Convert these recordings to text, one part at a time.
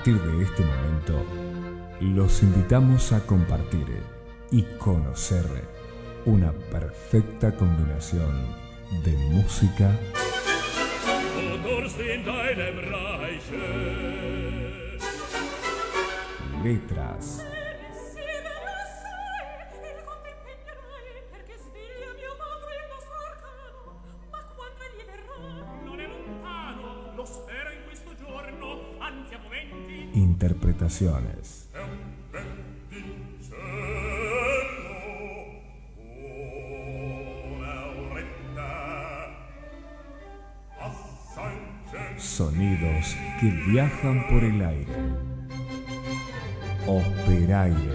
partir de este momento, los invitamos a compartir y conocer una perfecta combinación de música, letras, interpretaciones. Sonidos que viajan por el aire. Operaire.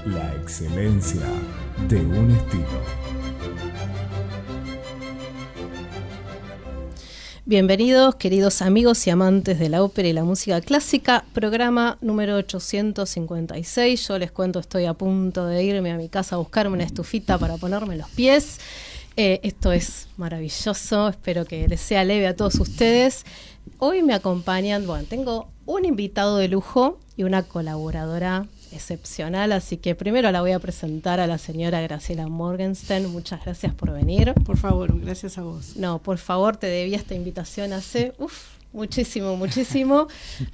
La excelencia de un estilo. Bienvenidos, queridos amigos y amantes de la ópera y la música clásica, programa número 856. Yo les cuento, estoy a punto de irme a mi casa a buscarme una estufita para ponerme los pies. Esto es maravilloso, espero que les sea leve a todos ustedes. Hoy me acompañan, tengo un invitado de lujo y una colaboradora excepcional, así que primero la voy a presentar a la señora Graciela Morgenstern. Muchas gracias por venir. Por favor, gracias a vos. No, por favor, te debía esta invitación hace muchísimo,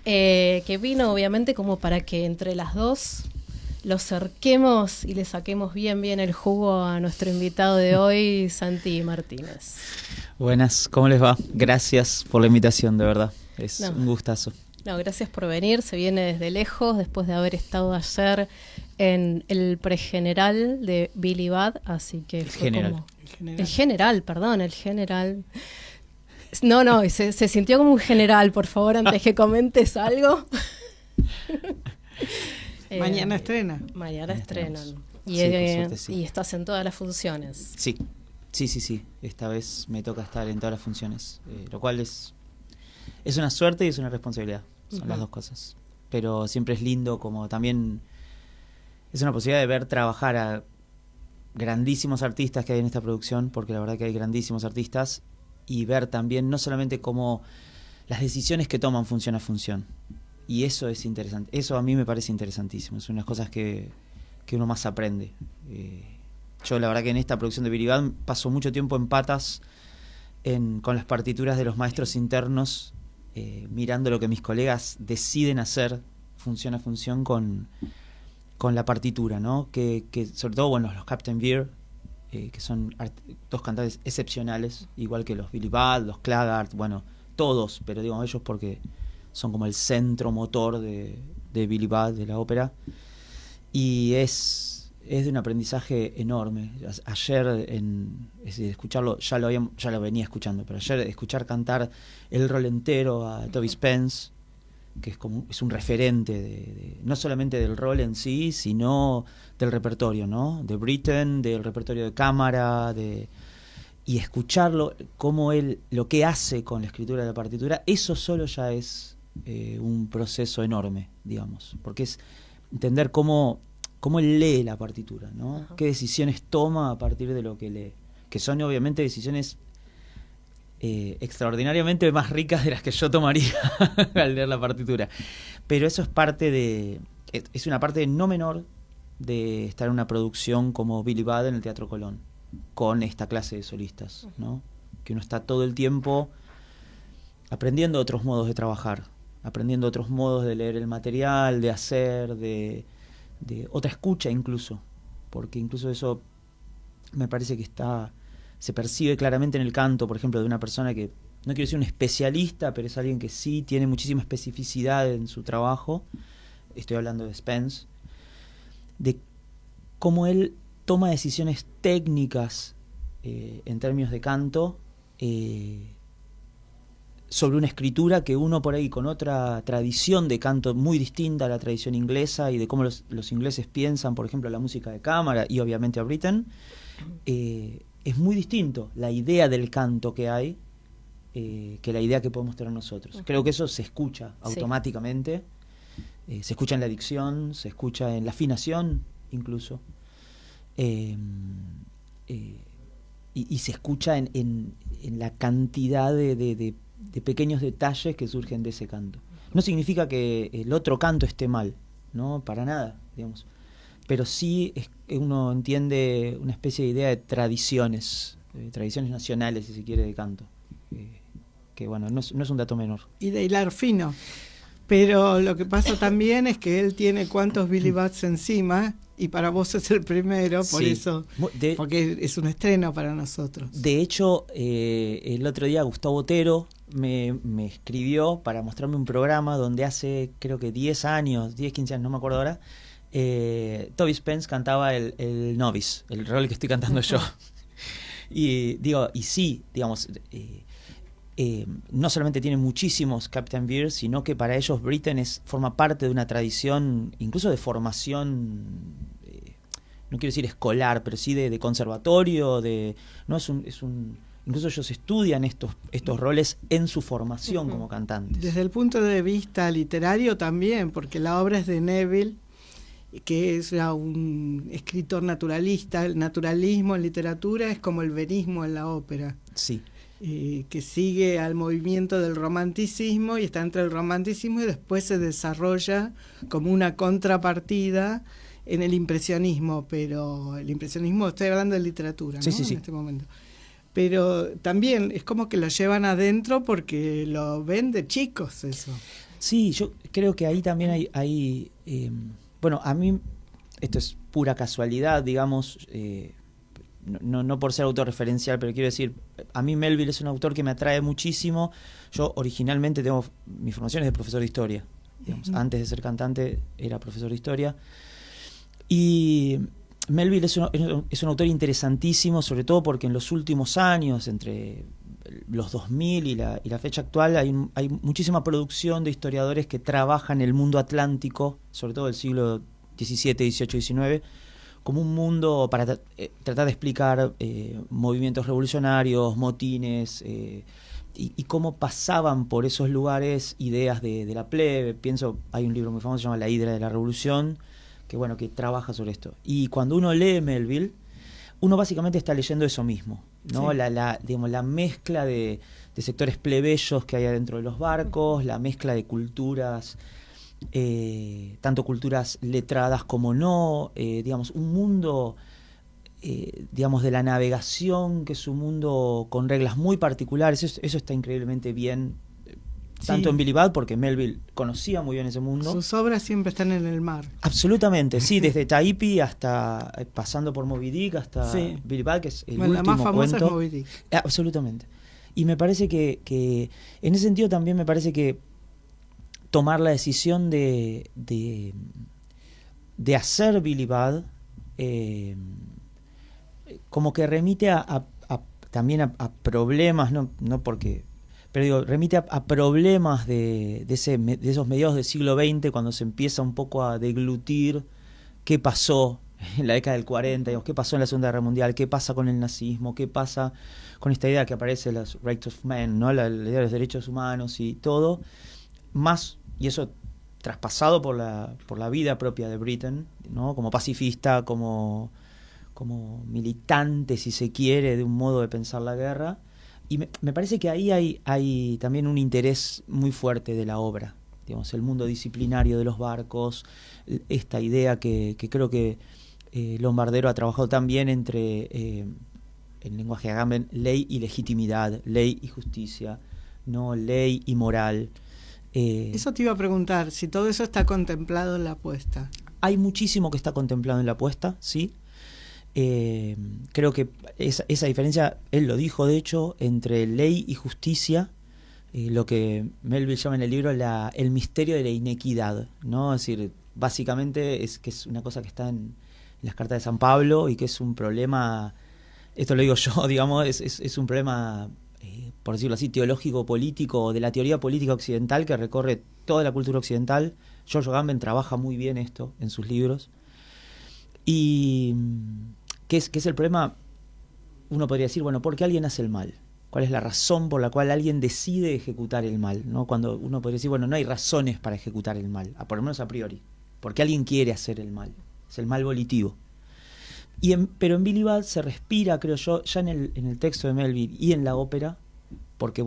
que vino obviamente como para que entre las dos lo cerquemos y le saquemos bien el jugo a nuestro invitado de hoy, Santi Martínez. Buenas, ¿cómo les va? Gracias por la invitación, de verdad, es un gustazo. No, gracias por venir, se viene desde lejos, después de haber estado ayer en el pregeneral de Billy Budd, así que fue como... El general. No, se sintió como un general, por favor, antes que comentes algo. Mañana estrena. Mañana estrenan. Sí. Y estás en todas las funciones. Sí. Esta vez me toca estar en todas las funciones, lo cual es una suerte y es una responsabilidad. Son las dos cosas. Pero siempre es lindo, como también es una posibilidad de ver trabajar a grandísimos artistas que hay en esta producción, porque la verdad que hay grandísimos artistas, y ver también no solamente cómo las decisiones que toman función a función. Y eso es interesante. Eso a mí me parece interesantísimo. Es una de las cosas que uno más aprende. Yo la verdad que en esta producción de Billy Budd paso mucho tiempo en patas con las partituras de los maestros internos, mirando lo que mis colegas deciden hacer función a función con la partitura, ¿no? Que sobre todo, los Captain Beer, que son dos cantantes excepcionales, igual que los Billy Budd, los Claggart, todos, pero digo ellos porque son como el centro motor de Billy Budd, de la ópera, y es de un aprendizaje enorme. Ayer, escucharlo, ya lo venía escuchando, pero ayer escuchar cantar el rol entero a Toby Spence, que es un referente no solamente del rol en sí, sino del repertorio, ¿no? De Britten, del repertorio de cámara, y escucharlo, cómo él, lo que hace con la escritura de la partitura, eso solo ya es un proceso enorme, digamos, porque es entender cómo él lee la partitura, ¿no? Ajá. Qué decisiones toma a partir de lo que lee, que son obviamente decisiones extraordinariamente más ricas de las que yo tomaría al leer la partitura, pero eso es una parte no menor de estar en una producción como Billy Budd en el Teatro Colón, con esta clase de solistas, ¿no? Que uno está todo el tiempo aprendiendo otros modos de trabajar, aprendiendo otros modos de leer el material, de hacer, de otra escucha incluso, porque incluso eso me parece que se percibe claramente en el canto, por ejemplo, de una persona que, no quiero decir un especialista, pero es alguien que sí tiene muchísima especificidad en su trabajo. Estoy hablando de Spence, de cómo él toma decisiones técnicas en términos de canto, sobre una escritura que uno por ahí con otra tradición de canto muy distinta a la tradición inglesa y de cómo los ingleses piensan, por ejemplo, la música de cámara y obviamente a Britten, es muy distinto la idea del canto que hay que la idea que podemos tener nosotros. Okay. Creo que eso se escucha automáticamente, se escucha en la dicción, se escucha en la afinación incluso, y se escucha en la cantidad de pequeños detalles que surgen de ese canto. No significa que el otro canto esté mal, no, para nada, digamos. Pero sí uno entiende una especie de idea de tradiciones nacionales, si se quiere, de canto. Que bueno, no es un dato menor. Y de hilar fino. Pero lo que pasa también es que él tiene cuantos Billy Bats encima, y para vos es el primero, por eso, porque es un estreno para nosotros. De hecho, el otro día Gustavo Otero me escribió para mostrarme un programa donde hace, creo que 10 años, 10, 15 años, no me acuerdo ahora, Toby Spence cantaba el Novice, el rol que estoy cantando yo. Y sí, digamos, no solamente tiene muchísimos Captain Beard, sino que para ellos Britten forma parte de una tradición, incluso de formación, no quiero decir escolar, pero sí de conservatorio, incluso ellos estudian estos roles en su formación como cantantes. Desde el punto de vista literario también, porque la obra es de Neville, que es un escritor naturalista. El naturalismo en literatura es como el verismo en la ópera. Sí. Que sigue al movimiento del romanticismo y está entre el romanticismo y después se desarrolla como una contrapartida en el impresionismo, pero el impresionismo, estoy hablando de literatura, ¿no? Sí. En este momento. Pero también es como que lo llevan adentro porque lo ven de chicos eso. Sí, yo creo que ahí también hay bueno, a mí esto es pura casualidad, digamos, no por ser autorreferencial, pero quiero decir, a mí Melville es un autor que me atrae muchísimo. Yo originalmente mi formación es de profesor de historia, digamos. Antes de ser cantante era profesor de historia. Y Melville es un autor interesantísimo, sobre todo porque en los últimos años, entre los 2000 y la fecha actual, hay muchísima producción de historiadores que trabajan el mundo atlántico, sobre todo del siglo XVII, XVIII, XIX, como un mundo para tratar de explicar movimientos revolucionarios, motines, y cómo pasaban por esos lugares ideas de la plebe. Hay un libro muy famoso que se llama La Hidra de la Revolución, que trabaja sobre esto. Y cuando uno lee Melville, uno básicamente está leyendo eso mismo, ¿no? Sí. La mezcla de sectores plebeyos que hay adentro de los barcos, la mezcla de culturas, tanto culturas letradas como no, un mundo, de la navegación, que es un mundo con reglas muy particulares. Eso está increíblemente bien, tanto en Billy Budd, porque Melville conocía muy bien ese mundo. Sus obras siempre están en el mar. Absolutamente, sí, desde Taipi hasta, pasando por Moby Dick, hasta Billy Budd, que es el último la más famosa cuento. Es Moby Dick. Absolutamente. Y me parece que en ese sentido también me parece que tomar la decisión de hacer Billy Budd como que remite también a problemas, no porque, pero digo, remite a problemas de esos mediados del siglo XX, cuando se empieza un poco a deglutir qué pasó en la década del 40, digamos, qué pasó en la Segunda Guerra Mundial, qué pasa con el nazismo, qué pasa con esta idea que aparece, los rights of men, ¿no? La idea de los derechos humanos y todo, más, y eso traspasado por la vida propia de Britten, ¿no? Como pacifista, como militante, si se quiere, de un modo de pensar la guerra. Y me parece que ahí hay también un interés muy fuerte de la obra, digamos, el mundo disciplinario de los barcos, esta idea que creo que Lombardero ha trabajado también entre, en lenguaje de Agamben, ley y legitimidad, ley y justicia, no ley y moral. Eso te iba a preguntar, si todo eso está contemplado en la apuesta. Hay muchísimo que está contemplado en la apuesta, sí. Creo que esa diferencia, él lo dijo de hecho, entre ley y justicia, lo que Melville llama en el libro el misterio de la inequidad, ¿no? Es decir, básicamente es una cosa que está en las cartas de San Pablo y que es un problema, esto lo digo yo, digamos, es un problema, por decirlo así, teológico-político, de la teoría política occidental que recorre toda la cultura occidental. George Agamben trabaja muy bien esto en sus libros. Y ¿qué es el problema? Uno podría decir, bueno, ¿por qué alguien hace el mal? ¿Cuál es la razón por la cual alguien decide ejecutar el mal? ¿No? Cuando uno podría decir, bueno, no hay razones para ejecutar el mal, por lo menos a priori. ¿Por qué alguien quiere hacer el mal? Es el mal volitivo. Pero en Billy Budd se respira, creo yo, ya en el texto de Melville y en la ópera, porque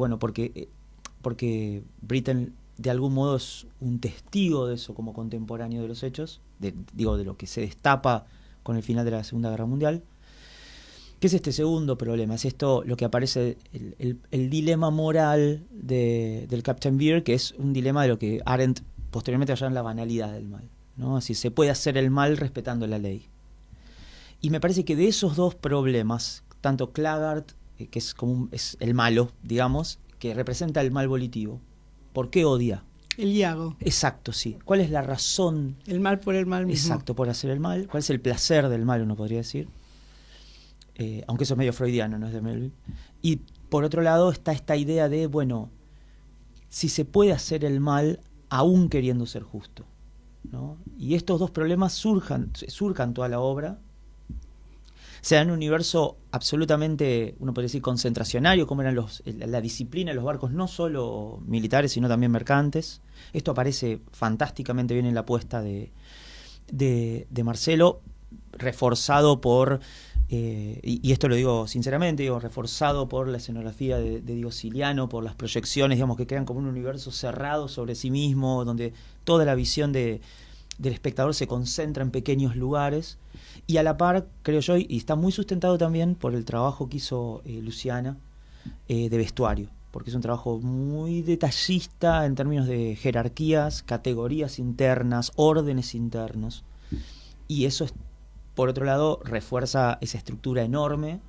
Britten de algún modo es un testigo de eso como contemporáneo de los hechos, de lo que se destapa con el final de la Segunda Guerra Mundial. ¿Qué es este segundo problema? Es esto lo que aparece, el dilema moral del Captain Beer, que es un dilema de lo que Arendt posteriormente va a llamar la banalidad del mal, ¿no? Si se puede hacer el mal respetando la ley. Y me parece que de esos dos problemas, tanto Claggart, que es el malo, digamos, que representa el mal volitivo, ¿por qué odia? El Iago. Exacto, sí. ¿Cuál es la razón? El mal por el mal mismo. Exacto, por hacer el mal. ¿Cuál es el placer del mal, uno podría decir? Aunque eso es medio freudiano, no es de Melville. Y por otro lado está esta idea de, bueno, si se puede hacer el mal aún queriendo ser justo, ¿no? Y estos dos problemas surjan toda la obra. Se da en un universo absolutamente, uno podría decir, concentracionario, como eran la disciplina de los barcos, no solo militares, sino también mercantes. Esto aparece fantásticamente bien en la apuesta de Marcelo, reforzado por... y esto lo digo sinceramente, reforzado por la escenografía de Diego Siliano, por las proyecciones, digamos, que crean como un universo cerrado sobre sí mismo, donde toda la visión del espectador se concentra en pequeños lugares, y a la par, creo yo, y está muy sustentado también por el trabajo que hizo Luciana de vestuario, porque es un trabajo muy detallista en términos de jerarquías, categorías internas, órdenes internos, y eso es, por otro lado, refuerza esa estructura enorme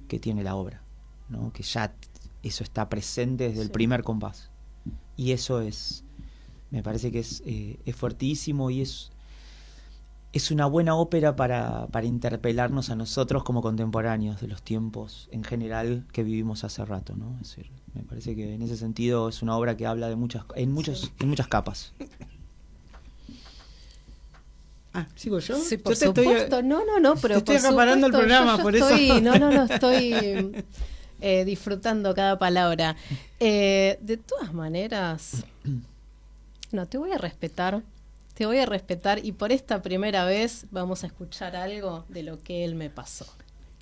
que tiene la obra, ¿no? Que ya eso está presente desde el primer compás. Y eso me parece que es fuertísimo y es una buena ópera para interpelarnos a nosotros como contemporáneos de los tiempos en general que vivimos hace rato, ¿no? Es decir, me parece que en ese sentido es una obra que habla de muchas capas. ¿Sigo yo? Sí, por yo supuesto. No, pero te estoy acaparando el programa, por eso. Estoy disfrutando cada palabra. De todas maneras, no, te voy a respetar y por esta primera vez vamos a escuchar algo de lo que él me pasó.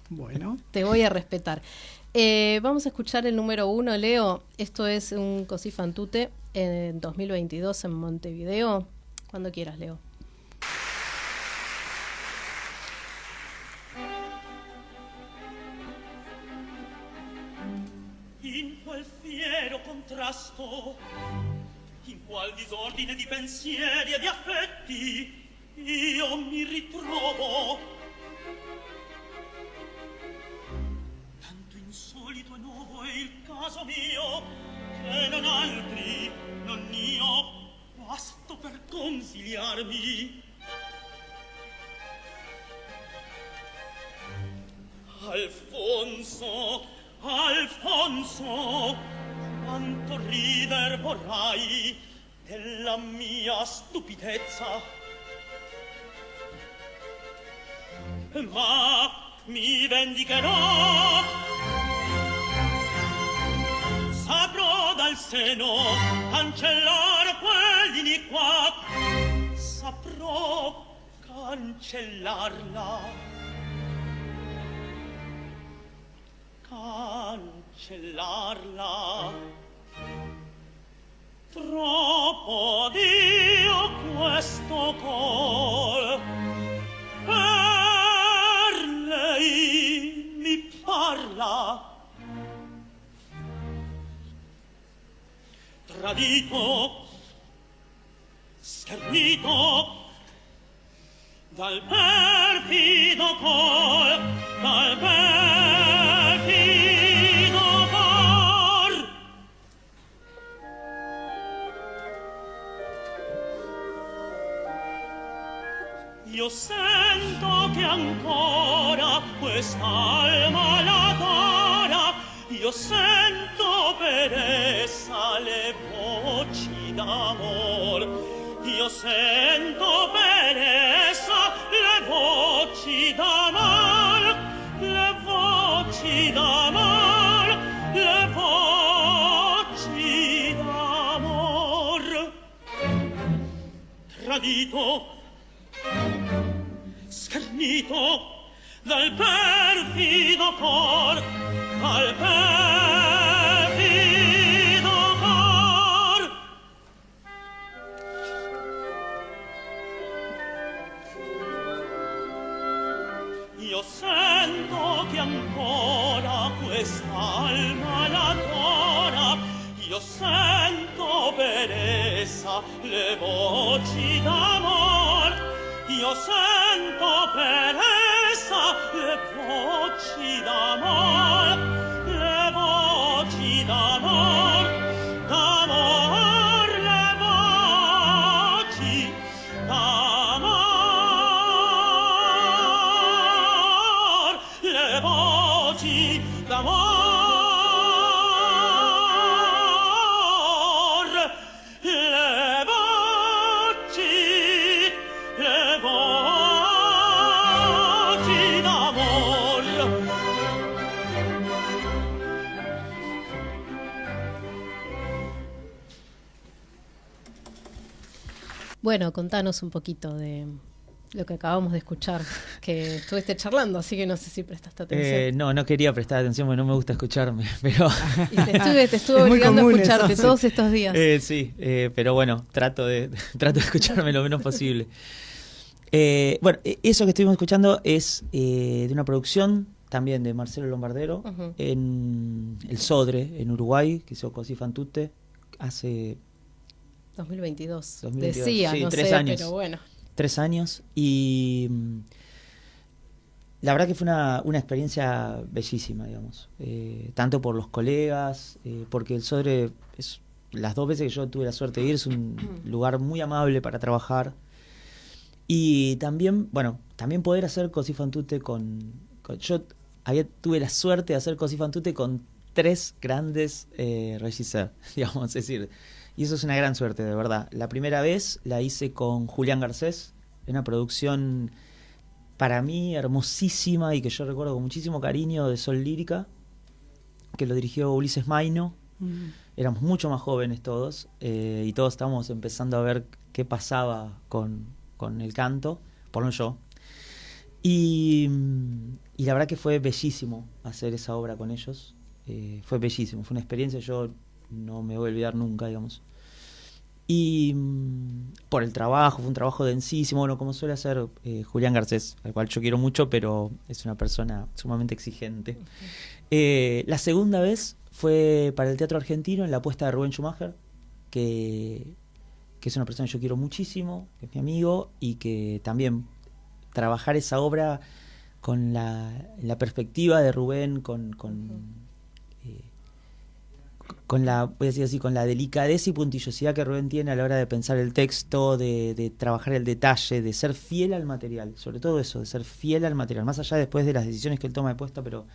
Bueno. Te voy a respetar. Vamos a escuchar el número 1, Leo. Esto es un Così fan tutte en 2022 en Montevideo. Cuando quieras, Leo. In quel fiero contrasto, in qual disordine di pensieri e di affetti, io mi ritrovo. Tanto insolito e nuovo è il caso mio, che non altri, non io, basto per consigliarmi. Alfonso, quanto rider vorrai della mia stupidezza, ma mi vendicherò, saprò dal seno cancellare quell'iniqua, saprò cancellarla. Cancellarla. Troppo Dio questo col per lei mi parla. Tradito, schernito dal perfido col, dal perfido cor. Io sento che ancora quest'alma l'adora, io sento per essa le voci d'amor. Io sento per essa le voci d'amor, le voci d'amor, le voci d'amor. Tradito, schernito dal perfido cor, dal perfido cor. le voci d'amor, io sento per essa le voci d'amor, le voci d'amor, d'amor, le voci d'amor, le voci d'amor. Bueno, contanos un poquito de lo que acabamos de escuchar, que estuviste charlando, así que no sé si prestaste atención. No quería prestar atención porque no me gusta escucharme, pero... Y te estuve obligando a escucharte eso, todos estos días. Sí, pero bueno, trato de escucharme lo menos posible. Bueno, eso que estuvimos escuchando es de una producción también de Marcelo Lombardero, Uh-huh. en el Sodre, en Uruguay, que hizo Così fan tutte, hace 2022. 2022. Decía, Sí, no 3 sé, años. pero bueno. 3 años, y la verdad que fue una experiencia bellísima, digamos, tanto por los colegas, porque el Sodre, las 2 veces que yo tuve la suerte de ir, es un lugar muy amable para trabajar, y también, bueno, también poder hacer Così fan tutte yo tuve la suerte de hacer Così fan tutte con 3 grandes regisseurs, digamos, es decir, y eso es una gran suerte, de verdad. La primera vez la hice con Julián Garcés, una producción para mí hermosísima y que yo recuerdo con muchísimo cariño, de Sol Lírica, que lo dirigió Ulises Maino. Éramos mucho más jóvenes todos, y todos estábamos empezando a ver qué pasaba con el canto, por lo menos yo. Y la verdad que fue bellísimo hacer esa obra con ellos. Fue bellísimo, fue una experiencia que yo no me voy a olvidar nunca, digamos. Y por el trabajo, fue un trabajo densísimo, bueno, como suele hacer Julián Garcés, al cual yo quiero mucho, pero es una persona sumamente exigente. La segunda vez fue para el Teatro Argentino, en la puesta de Rubén Schumacher, que es una persona que yo quiero muchísimo, que es mi amigo, y que también trabajar esa obra con la perspectiva de Rubén, con la, voy a decir así, con la delicadeza y puntillosidad que Rubén tiene a la hora de pensar el texto, de trabajar el detalle, de ser fiel al material, sobre todo eso, de ser fiel al material, más allá después de las decisiones que él toma de puesta, pero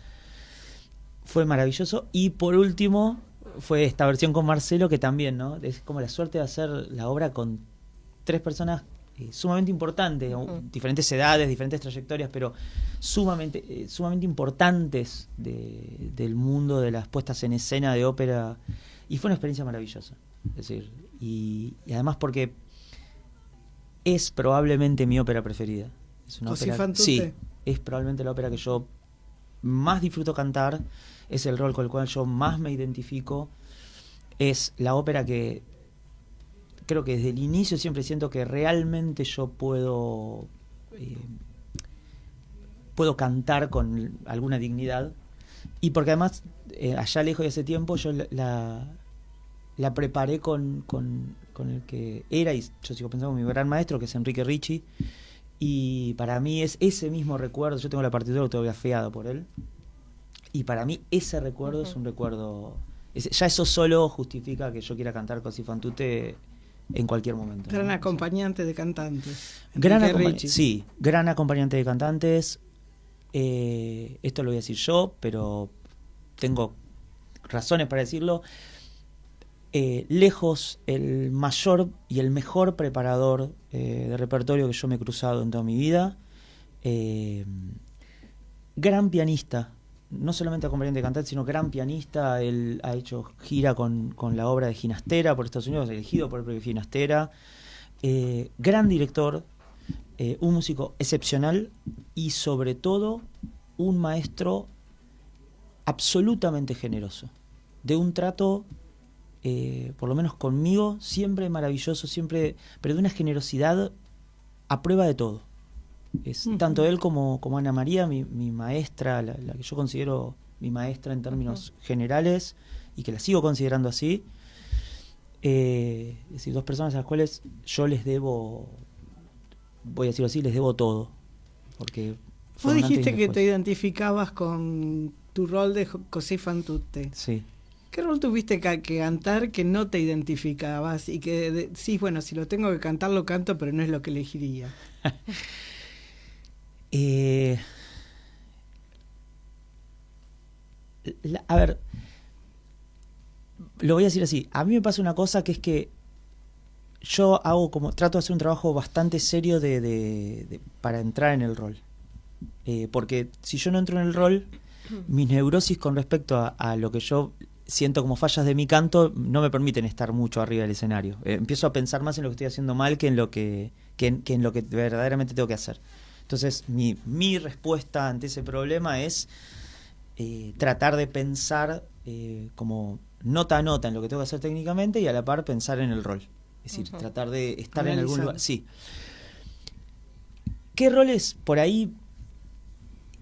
fue maravilloso. Y por último fue esta versión con Marcelo, que también, ¿no? Es como la suerte de hacer la obra con 3 personas sumamente importantes, diferentes edades, diferentes trayectorias, pero sumamente importantes del mundo de las puestas en escena de ópera, y fue una experiencia maravillosa. Es decir, y además porque es probablemente mi ópera preferida. Es una Così ópera, fan tutte. sí, es probablemente la ópera que yo más disfruto cantar, es el rol con el cual yo más me identifico, es la ópera que creo que desde el inicio siempre siento que realmente yo puedo cantar con alguna dignidad, y porque además allá lejos de ese tiempo yo la preparé con el que era, y yo sigo pensando, mi gran maestro, que es Enrique Ricci, y para mí es ese mismo recuerdo. Yo tengo la partitura autografiada por él, y para mí ese recuerdo es un recuerdo, ya eso solo justifica que yo quiera cantar Così fan tutte en cualquier momento. Gran ¿no? acompañante de cantantes. Gran Enrique Ricci. Sí, gran acompañante de cantantes. Esto lo voy a decir yo, pero tengo razones para decirlo. Lejos el mayor y el mejor preparador de repertorio que yo me he cruzado en toda mi vida. Gran pianista, no solamente acompañante de cantantes, sino gran pianista. Él ha hecho gira con la obra de Ginastera por Estados Unidos, elegido por el propio Ginastera. Gran director, un músico excepcional, y sobre todo un maestro absolutamente generoso, de un trato, por lo menos conmigo, siempre maravilloso, siempre, pero de una generosidad a prueba de todo. Tanto él como Ana María, mi maestra, la que yo considero mi maestra en términos generales, y que la sigo considerando así. Es decir, dos personas a las cuales yo les debo, voy a decirlo así, les debo todo. Porque Vos fueron antes y dijiste que después. te identificabas con tu rol de José fan tutte. Sí. ¿Qué rol tuviste que cantar que no te identificabas y que decís, bueno, si lo tengo que cantar, lo canto, pero no es lo que elegiría? A ver, lo voy a decir así. A mí me pasa una cosa que es que yo trato de hacer un trabajo bastante serio para entrar en el rol. Porque si yo no entro en el rol, mis neurosis con respecto a lo que yo siento como fallas de mi canto no me permiten estar mucho arriba del escenario. Empiezo a pensar más en lo que estoy haciendo mal que en lo que en lo que verdaderamente tengo que hacer. Entonces mi respuesta ante ese problema es tratar de pensar como nota a nota en lo que tengo que hacer técnicamente y a la par pensar en el rol. Es decir, tratar de estar en algún lugar. Sí. ¿Qué roles por ahí?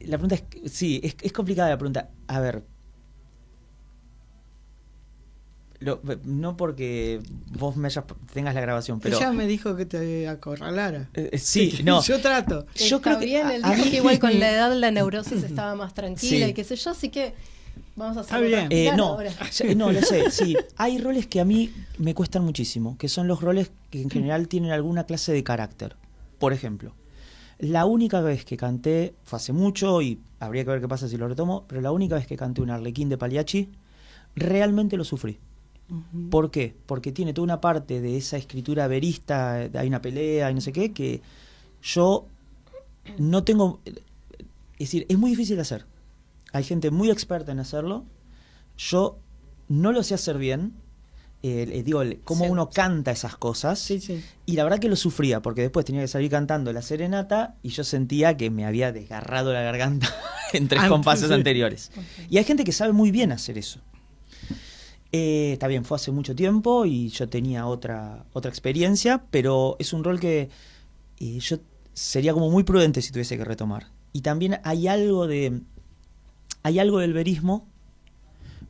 La pregunta es, sí, es complicada la pregunta. A ver, no porque vos tengas la grabación, pero Ella me dijo que te acorralara. sí, no. Yo trato. Yo Está creo que bien, él a dijo mí- que igual con la edad la neurosis estaba más tranquila Sí. y qué sé yo, así que vamos a Está hacerlo bien. tranquilar no, ahora. no, lo sé, sí. Hay roles que a mí me cuestan muchísimo, que son los roles que en general tienen alguna clase de carácter. Por ejemplo, la única vez que canté, fue hace mucho y habría que ver qué pasa si lo retomo, pero la única vez que canté un Arlequín de Pagliacci, realmente lo sufrí. ¿Por qué? Porque tiene toda una parte de esa escritura verista, hay una pelea y no sé qué, que yo no tengo... Es decir, es muy difícil de hacer. Hay gente muy experta en hacerlo. Yo no lo sé hacer bien. Digo, cómo Sí. uno canta esas cosas. Sí, sí. Y la verdad que lo sufría, porque después tenía que salir cantando la serenata y yo sentía que me había desgarrado la garganta en tres Antes, compases sí. anteriores. Y hay gente que sabe muy bien hacer eso. Está bien, fue hace mucho tiempo y yo tenía otra experiencia, pero es un rol que yo sería como muy prudente si tuviese que retomar. Y también hay algo del verismo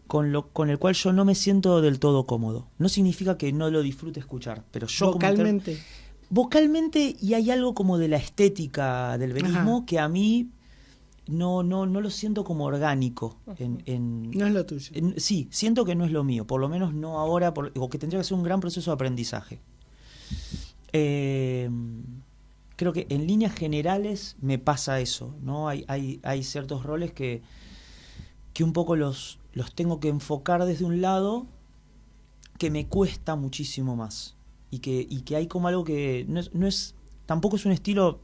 con el cual yo no me siento del todo cómodo. No significa que no lo disfrute escuchar, pero yo Vocalmente. vocalmente, y hay algo como de la estética del verismo Ajá. que a mí no lo siento como orgánico No es lo tuyo. sí, siento que no es lo mío, por lo menos no ahora, o que tendría que ser un gran proceso de aprendizaje. Creo que en líneas generales me pasa eso, ¿no? Hay ciertos roles que un poco los tengo que enfocar desde un lado que me cuesta muchísimo más. Y que hay como algo que tampoco es un estilo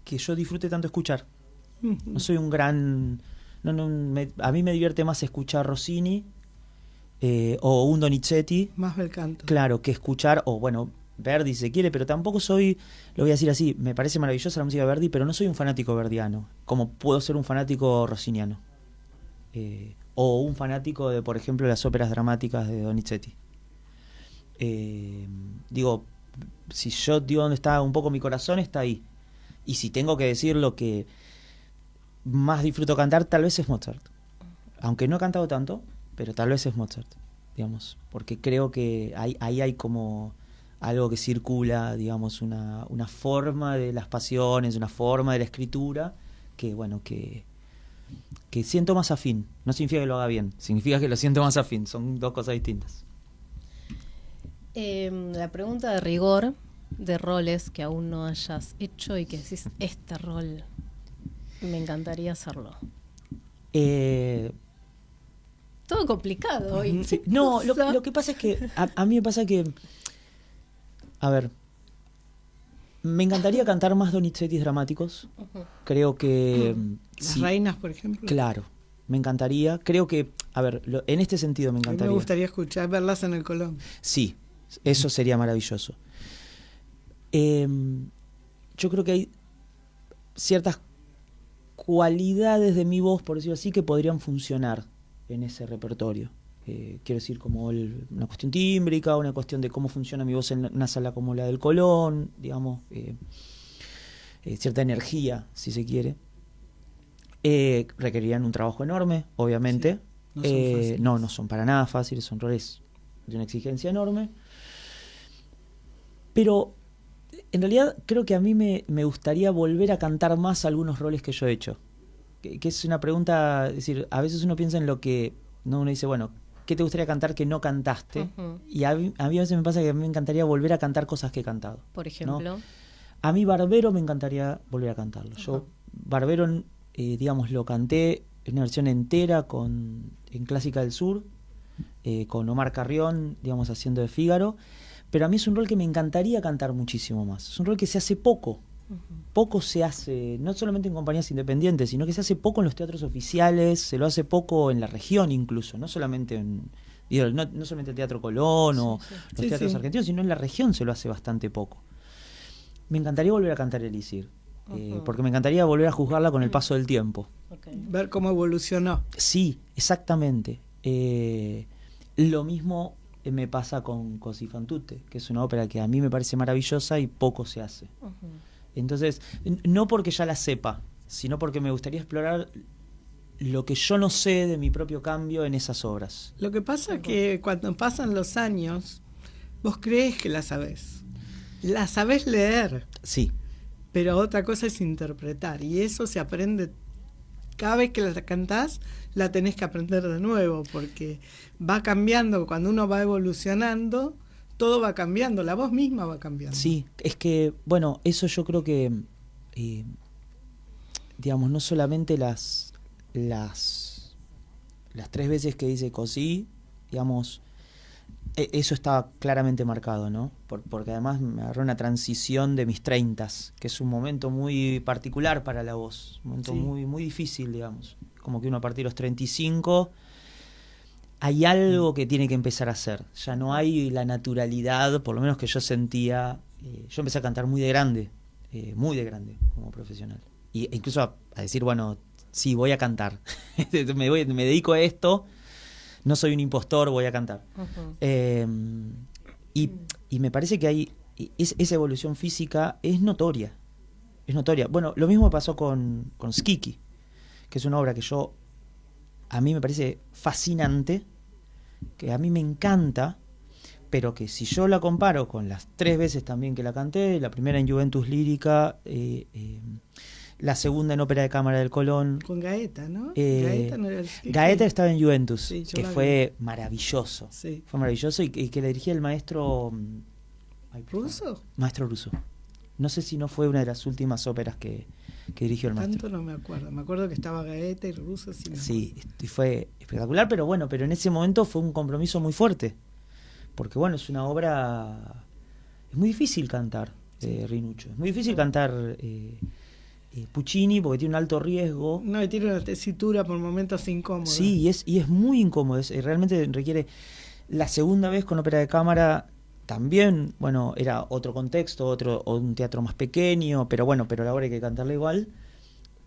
que yo disfrute tanto escuchar. No soy un gran... a mí me divierte más escuchar Rossini o un Donizetti, Más bel canto. claro, que escuchar, o bueno, Verdi si se quiere, pero tampoco soy, lo voy a decir así, me parece maravillosa la música de Verdi, pero no soy un fanático verdiano, como puedo ser un fanático rossiniano. O un fanático de, por ejemplo, las óperas dramáticas de Donizetti. Digo, si yo digo dónde está un poco mi corazón, está ahí. Y si tengo que decir lo que más disfruto cantar, tal vez es Mozart. Aunque no he cantado tanto, pero tal vez es Mozart, digamos. Porque creo que ahí hay como algo que circula, digamos, una forma de las pasiones, una forma de la escritura, que bueno, que siento más afín. No significa que lo haga bien, significa que lo siento más afín. Son dos cosas distintas. La pregunta de rigor, de roles que aún no hayas hecho y que decís, este rol me encantaría hacerlo. Todo complicado hoy. Sí. No, lo que pasa es que a mí me pasa que, a ver, me encantaría cantar más Donizettis dramáticos. Creo que Las sí, reinas, por ejemplo. claro, me encantaría. Creo que, a ver, en este sentido me A mí me encantaría. gustaría escuchar, verlas en el Colón. Sí, eso sería maravilloso. Yo creo que hay ciertas cualidades de mi voz, por decirlo así, que podrían funcionar en ese repertorio. Quiero decir, como una cuestión tímbrica, una cuestión de cómo funciona mi voz en una sala como la del Colón, digamos, cierta energía, si se quiere. Requerirían un trabajo enorme, obviamente. Sí, no son fáciles. No son para nada fáciles, son roles de una exigencia enorme. Pero en realidad creo que a mí me gustaría volver a cantar más algunos roles que yo he hecho. Que es una pregunta, es decir, a veces uno piensa en lo que, ¿no? Uno dice, bueno, ¿qué te gustaría cantar que no cantaste? Y a mí a veces me pasa que a mí me encantaría volver a cantar cosas que he cantado. Por ejemplo. ¿No? A mí Barbero me encantaría volver a cantarlo. Yo Barbero, digamos, lo canté en una versión entera en Clásica del Sur, con Omar Carrión, digamos, haciendo de Fígaro. Pero a mí es un rol que me encantaría cantar muchísimo más. Es un rol que se hace poco. Poco se hace, no solamente en compañías independientes, sino que se hace poco en los teatros oficiales, se lo hace poco en la región incluso, no solamente no solamente el Teatro Colón o los teatros argentinos, sino en la región se lo hace bastante poco. Me encantaría volver a cantar Elísir, porque me encantaría volver a juzgarla con el paso del tiempo. Ver cómo evolucionó. Sí, exactamente. Lo mismo me pasa con Così fan tutte, que es una ópera que a mí me parece maravillosa y poco se hace. Entonces, no porque ya la sepa, sino porque me gustaría explorar lo que yo no sé de mi propio cambio en esas obras. Lo que pasa es que cuando pasan los años, vos crees que la sabés. La sabés leer. Sí. Pero otra cosa es interpretar. Y eso se aprende. Cada vez que la cantás, la tenés que aprender de nuevo, porque va cambiando. Cuando uno va evolucionando, todo va cambiando, la voz misma va cambiando. Sí, es que, bueno, eso yo creo que, digamos, no solamente las 3 veces que dice Così, digamos, eso está claramente marcado, ¿no? Porque además me agarró una transición de mis 30s, que es un momento muy particular para la voz, un momento muy, muy difícil, digamos. Como que uno a partir de los 35 hay algo que tiene que empezar a hacer. Ya no hay la naturalidad, por lo menos que yo sentía. Yo empecé a cantar muy de grande como profesional. E incluso a decir, bueno, sí, voy a cantar. me dedico a esto. No soy un impostor, voy a cantar. Y me parece que hay esa evolución física es notoria. Es notoria. Bueno, lo mismo pasó con Schicchi, que es una obra que a mí me parece fascinante, que a mí me encanta, pero que si yo la comparo con las 3 veces también que la canté, la primera en Juventus Lírica, la segunda en Ópera de Cámara del Colón. Con Gaeta, ¿no? Gaeta no era el Schicchi. Gaeta estaba en Juventus, sí, que fue maravilloso. Sí. Fue maravilloso y que le dirigía el maestro... ¿Russo? Maestro Russo. No sé si no fue una de las últimas óperas que dirigió el maestro. Tanto no me acuerdo. Me acuerdo que estaba Gaeta y Russo. Sí, y fue espectacular, pero en ese momento fue un compromiso muy fuerte. Porque bueno, es una obra... Es muy difícil cantar Rinuccio. Es muy difícil cantar Puccini porque tiene un alto riesgo. No, y tiene una tesitura por momentos incómoda. Sí, y es muy incómodo. Realmente requiere... La segunda vez con ópera de cámara... También, bueno, era otro contexto, o un teatro más pequeño, pero la obra hay que cantarla igual.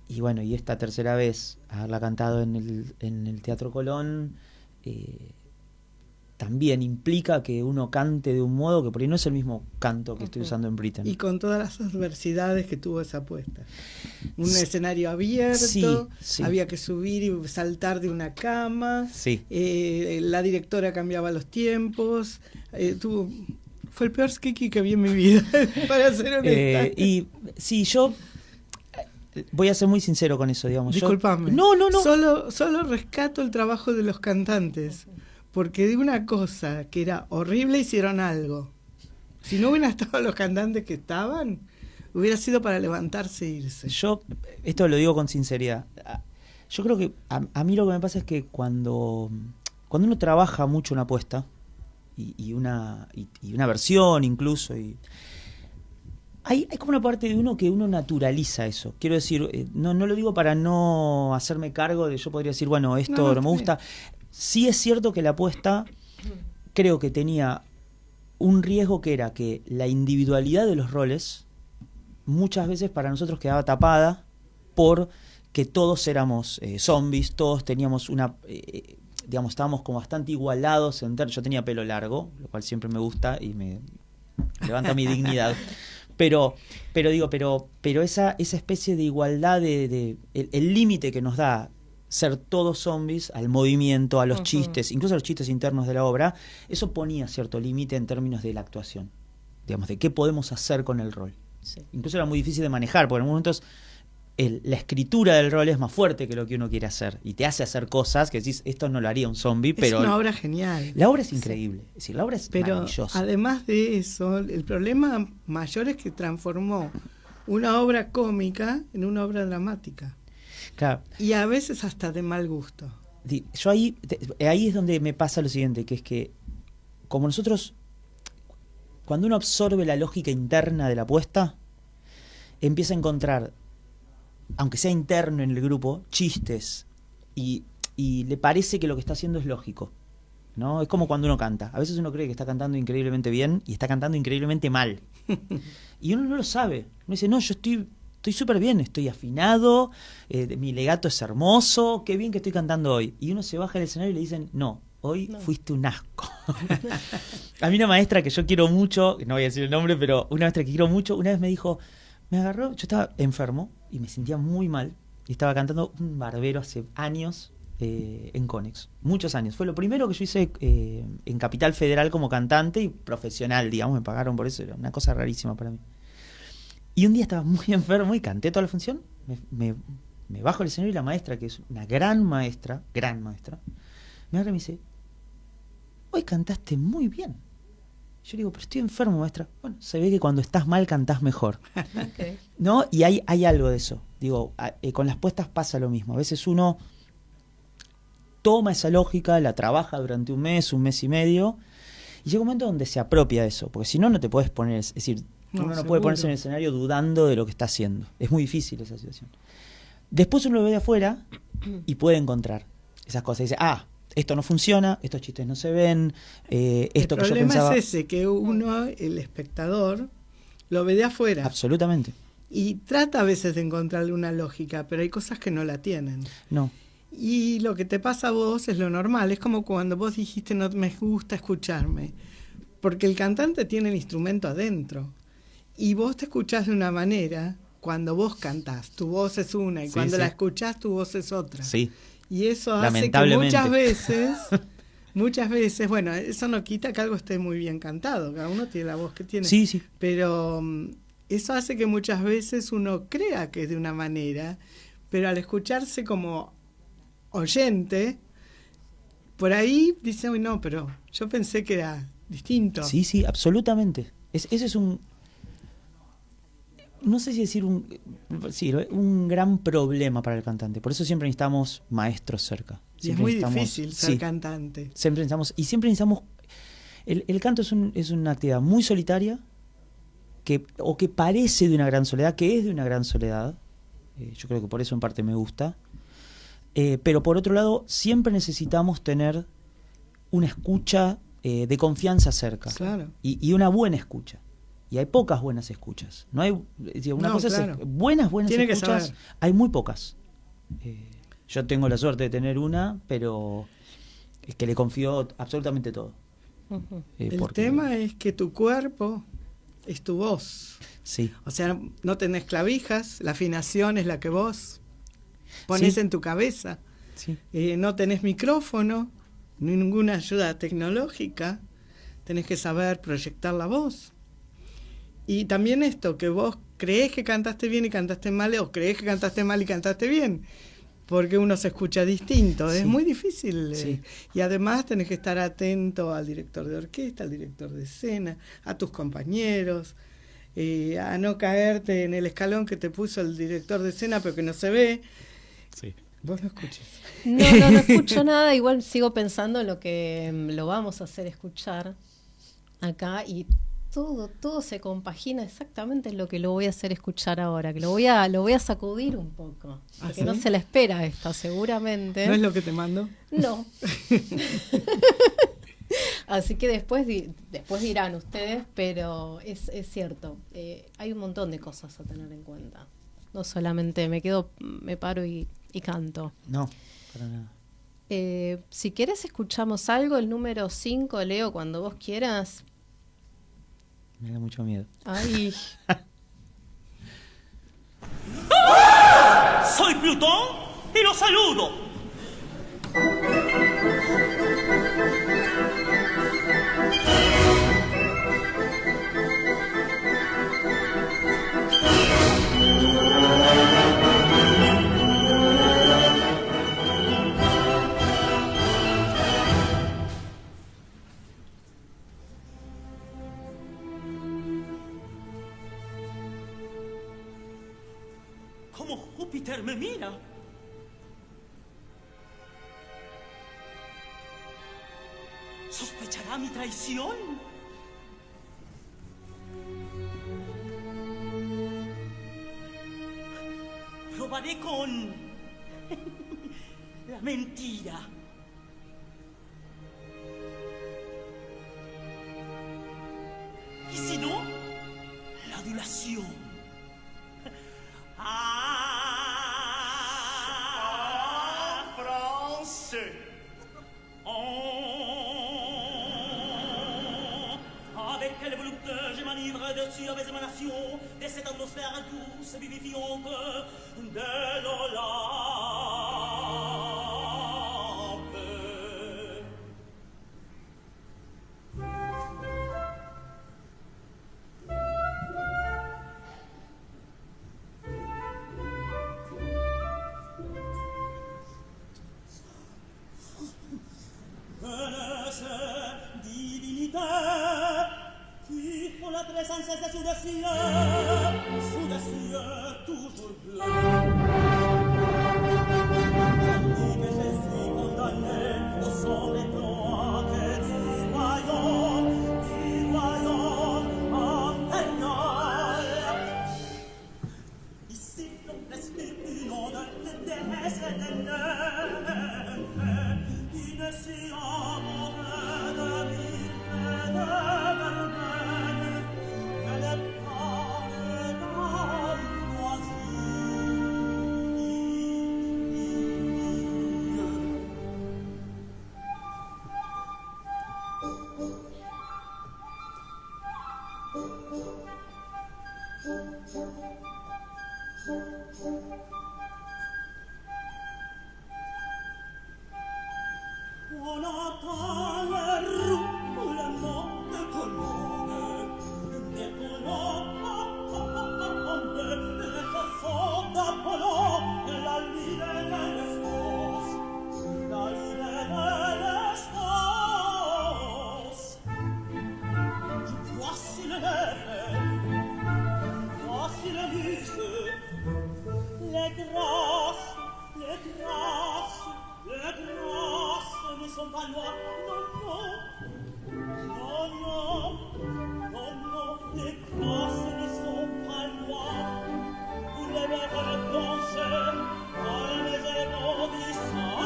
Y bueno, y esta tercera vez, haberla cantado en el Teatro Colón, también implica que uno cante de un modo que por ahí no es el mismo canto que estoy usando en Britten. Y con todas las adversidades que tuvo esa apuesta. Un escenario abierto, había que subir y saltar de una cama, la directora cambiaba los tiempos, fue el peor Schicchi que vi en mi vida, para ser honesta. Y sí, yo voy a ser muy sincero con eso, digamos. Disculpame. No. Solo rescato el trabajo de los cantantes. Porque de una cosa que era horrible hicieron algo. Si no hubieran estado los cantantes que estaban, hubiera sido para levantarse e irse. Yo, esto lo digo con sinceridad. Yo creo que a mí lo que me pasa es que cuando uno trabaja mucho una apuesta y una versión incluso, hay como una parte de uno que uno naturaliza eso. Quiero decir, no lo digo para no hacerme cargo de, yo podría decir, bueno, esto no me gusta. Sí es cierto que la apuesta creo que tenía un riesgo que era que la individualidad de los roles muchas veces para nosotros quedaba tapada por que todos éramos zombies, todos teníamos digamos, estábamos como bastante igualados. Yo tenía pelo largo, lo cual siempre me gusta y me levanta mi dignidad. Pero esa especie de igualdad, el límite que nos da ser todos zombies al movimiento, a los chistes, incluso a los chistes internos de la obra, eso ponía cierto límite en términos de la actuación, digamos, de qué podemos hacer con el rol. Sí. Incluso era muy difícil de manejar, porque en momentos la escritura del rol es más fuerte que lo que uno quiere hacer, y te hace hacer cosas que decís, esto no lo haría un zombie, pero... Es una obra genial. La obra es increíble, es decir, la obra es Pero maravillosa. además de eso, el problema mayor es que transformó una obra cómica en una obra dramática. Claro. Y a veces hasta de mal gusto. Yo ahí es donde me pasa lo siguiente, que es que como nosotros, cuando uno absorbe la lógica interna de la apuesta, empieza a encontrar, aunque sea interno en el grupo, chistes y le parece que lo que está haciendo es lógico, ¿no? Es como cuando uno canta. A veces uno cree que está cantando increíblemente bien y está cantando increíblemente mal. Y uno no lo sabe. Uno dice, no, yo estoy súper bien, estoy afinado, mi legato es hermoso, qué bien que estoy cantando hoy. Y uno se baja del escenario y le dicen, no, hoy fuiste un asco. A mí una maestra que yo quiero mucho, no voy a decir el nombre, pero una maestra que quiero mucho, una vez me dijo, me agarró, yo estaba enfermo y me sentía muy mal y estaba cantando un barbero hace años en Conex, muchos años. Fue lo primero que yo hice en Capital Federal como cantante y profesional, digamos, me pagaron por eso, era una cosa rarísima para mí. Y un día estaba muy enfermo y canté toda la función, me bajo del escenario y la maestra, que es una gran maestra, me agarra y me dice, hoy cantaste muy bien. Yo le digo, pero estoy enfermo, maestra. Bueno, se ve que cuando estás mal cantás mejor. Okay. ¿No? Y hay algo de eso. Digo, con las puestas pasa lo mismo. A veces uno toma esa lógica, la trabaja durante un mes y medio, y llega un momento donde se apropia de eso. Porque si no, no te puedes poner, es decir, uno no puede ponerse en el escenario dudando de lo que está haciendo. Es muy difícil esa situación. Después uno lo ve de afuera y puede encontrar esas cosas. Y dice, esto no funciona, estos chistes no se ven, esto que yo pensaba... El problema es ese, que uno, el espectador, lo ve de afuera. Absolutamente. Y trata a veces de encontrarle una lógica, pero hay cosas que no la tienen. No. Y lo que te pasa a vos es lo normal, es como cuando vos dijiste no me gusta escucharme, porque el cantante tiene el instrumento adentro, y vos te escuchás de una manera cuando vos cantás, tu voz es una, y cuando la escuchás tu voz es otra. Sí. Y eso hace que muchas veces, bueno, eso no quita que algo esté muy bien cantado, cada uno tiene la voz que tiene. Sí, sí. Pero eso hace que muchas veces uno crea que es de una manera, pero al escucharse como oyente, por ahí dice, uy, no, pero yo pensé que era distinto. Sí, sí, absolutamente. Ese es un... No sé si decir un gran problema para el cantante. Por eso siempre necesitamos maestros cerca. Y es muy difícil ser cantante. Siempre necesitamos... El canto es una actividad muy solitaria, que parece de una gran soledad, que es de una gran soledad. Yo creo que por eso en parte me gusta. Pero por otro lado, siempre necesitamos tener una escucha de confianza cerca. Claro. Y una buena escucha. Y hay pocas buenas escuchas. No hay, una cosa es buenas Tiene escuchas, hay muy pocas. Yo tengo la suerte de tener una, pero es que le confío absolutamente todo. El tema es que tu cuerpo es tu voz. Sí. O sea, no tenés clavijas, la afinación es la que vos pones en tu cabeza. Sí. No tenés micrófono, ni ninguna ayuda tecnológica. Tenés que saber proyectar la voz. Y también esto, que vos creés que cantaste bien y cantaste mal, o creés que cantaste mal y cantaste bien, porque uno se escucha distinto. Sí. Es muy difícil. Sí. Y además tenés que estar atento al director de orquesta, al director de escena, a tus compañeros, a no caerte en el escalón que te puso el director de escena, pero que no se ve. Sí. Vos no escuchas. No escucho nada, igual sigo pensando en lo que lo vamos a hacer escuchar acá, y todo se compagina exactamente en lo que lo voy a hacer escuchar ahora, que lo voy a sacudir un poco, porque ¿sí? no se la espera esta, seguramente. ¿No es lo que te mando? No. Así que después dirán ustedes, pero es cierto, hay un montón de cosas a tener en cuenta. No solamente me paro y canto. No, para nada. Si quieres escuchamos algo, el número 5, Leo, cuando vos quieras. Me da mucho miedo. Ay. Soy Plutón y lo saludo. Como Júpiter me mira. ¿Sospechará mi traición? Probaré con la mentira. Y si no, la adulación. Français. Avec quelle volupté je manivre dessus mes émanations de cette atmosphère douce et vivifiante de l'Olympe. Qui font la présence de sous des cieux toujours bleus. Tandis que je suis condamné au sombre étroit que du royaume infernal. Ici l'on respire une odeur de déesse éternelle, une si amoureuse de vie et de verveine, que le paradis On entend le roulement de colonnes, des colonnes, les chansons d'Apollon, et la ligne de l'espace, la ligne de l'espace. Voici le lèvre, voici le muscle, les grâces, les grâces, les grâces ne sont pas loin, non, non, non, non, non, non, les grâces ne sont pas loin. Vous les verrez blanchir dans les ébondissements.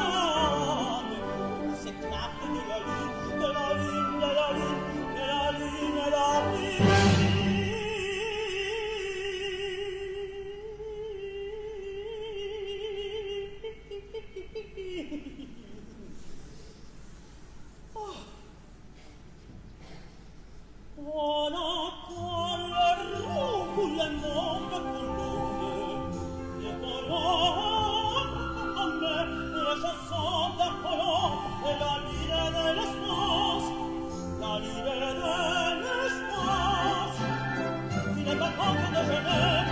S'éclate de la lune, de la lune, de la lune, de la lune, de la lune. On entend le roulement de colonnes, les colonnes, les chansons d'Apollon, et la lyre de l'espace, la lyre de l'espace. Tu n'es pas contre de Genève,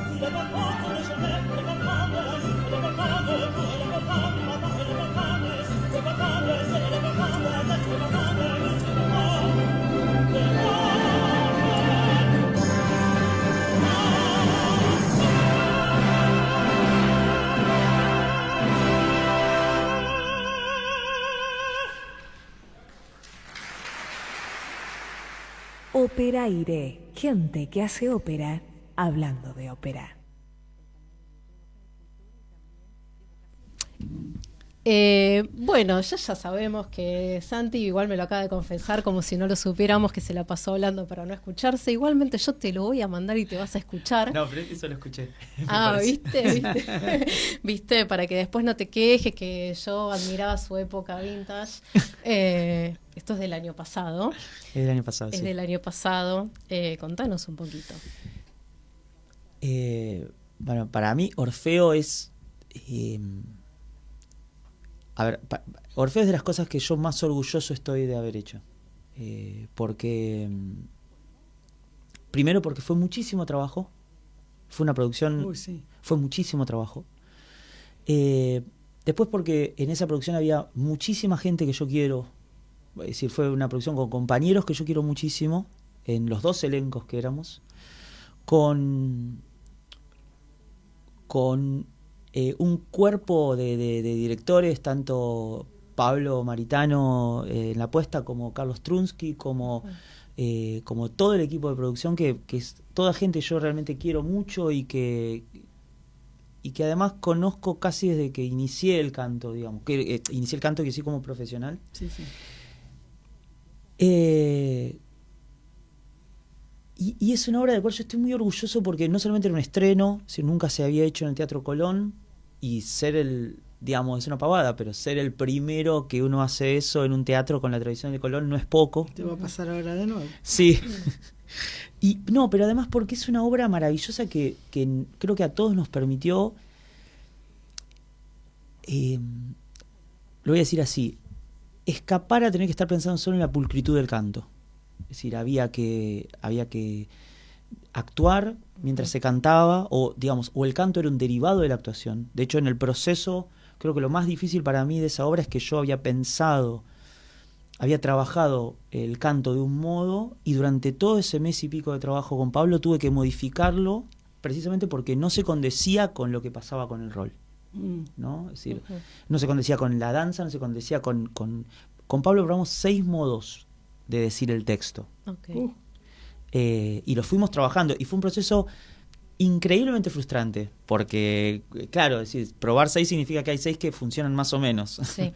tu n'es pas contre de Genève, tu n'es pas contre de la lune, tu n'es pas contre de tout, tu n'es pas contre de matin, tu n'es pas contre de tu n'es pas contre de ciel, tu n'es pas contre de la tête, tu n'es pas contre de lui, tu n'es pas contre de Operaire, gente que hace ópera hablando de ópera. Bueno, ya sabemos que Santi igual me lo acaba de confesar como si no lo supiéramos, que se la pasó hablando para no escucharse. Igualmente yo te lo voy a mandar y te vas a escuchar. No, pero eso lo escuché. ¿Viste? ¿Viste? Para que después no te quejes que yo admiraba su época vintage. Esto es del año pasado. Es del año pasado, Es sí. del año pasado. Contanos un poquito. Bueno, para mí Orfeo es A ver, Orfeo es de las cosas que yo más orgulloso estoy de haber hecho. Porque... Primero porque fue muchísimo trabajo. Fue una producción... Uy, sí. Fue muchísimo trabajo. Después porque en esa producción había muchísima gente que yo quiero. Es decir, fue una producción con compañeros que yo quiero muchísimo. En los 2 elencos que éramos. Con un cuerpo de directores, tanto Pablo Maritano en la puesta, como Carlos Trunsky, como todo el equipo de producción, que es toda gente que yo realmente quiero mucho y que además conozco casi desde que inicié el canto, digamos, que inicié el canto que sí como profesional. Sí, sí. Y es una obra de la cual yo estoy muy orgulloso porque no solamente era un estreno, sino nunca se había hecho en el Teatro Colón, y ser digamos, es una pavada, pero ser el primero que uno hace eso en un teatro con la tradición de Colón no es poco. Te va a pasar ahora de nuevo. Sí. Y no, pero además porque es una obra maravillosa que creo que a todos nos permitió, lo voy a decir así, escapar a tener que estar pensando solo en la pulcritud del canto. Es decir, había que actuar mientras se cantaba, o digamos, o el canto era un derivado de la actuación. De hecho, en el proceso, creo que lo más difícil para mí de esa obra es que yo había trabajado el canto de un modo, y durante todo ese mes y pico de trabajo con Pablo tuve que modificarlo precisamente porque no se condecía con lo que pasaba con el rol, ¿no? Es decir, no se condecía con la danza, no se condecía con Pablo probamos 6 modos de decir el texto. Okay. Y lo fuimos trabajando, y fue un proceso increíblemente frustrante, porque, claro, es decir, probar 6 significa que hay 6 que funcionan más o menos. Sí.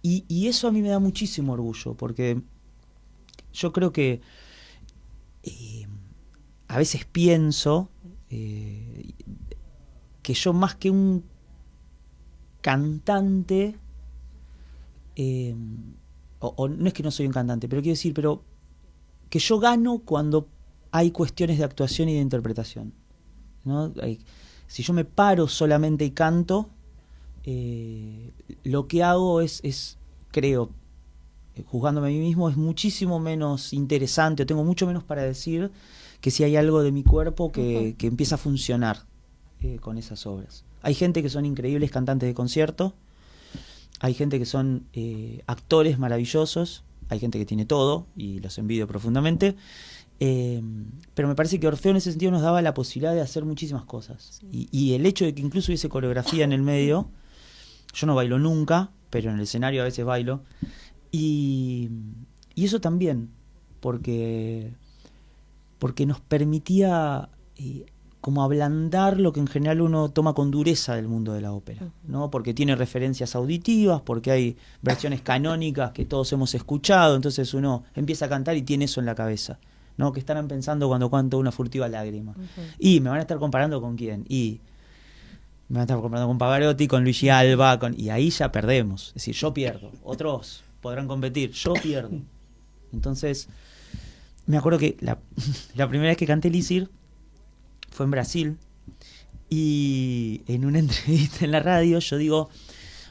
Y eso a mí me da muchísimo orgullo, porque yo creo que a veces pienso que yo, más que un cantante, o no es que no soy un cantante, pero quiero decir, pero que yo gano cuando hay cuestiones de actuación y de interpretación, ¿no? Si yo me paro solamente y canto, lo que hago es creo, juzgándome a mí mismo, es muchísimo menos interesante, o tengo mucho menos para decir, que si hay algo de mi cuerpo que empieza a funcionar con esas obras. Hay gente que son increíbles cantantes de concierto, hay gente que son actores maravillosos, hay gente que tiene todo, y los envidio profundamente, pero me parece que Orfeo en ese sentido nos daba la posibilidad de hacer muchísimas cosas. Sí. Y el hecho de que incluso hubiese coreografía en el medio, yo no bailo nunca, pero en el escenario a veces bailo, y eso también, porque nos permitía como ablandar lo que en general uno toma con dureza del mundo de la ópera, ¿no? Porque tiene referencias auditivas, porque hay versiones canónicas que todos hemos escuchado, entonces uno empieza a cantar y tiene eso en la cabeza, ¿no? Que estarán pensando cuando canto Una furtiva lágrima. Y me van a estar comparando con quién, y me van a estar comparando con Pavarotti, con Luigi Alba, y ahí ya perdemos. Es decir, yo pierdo, otros podrán competir, yo pierdo. Entonces, me acuerdo que la primera vez que canté Elísir fue en Brasil, y en una entrevista en la radio yo digo,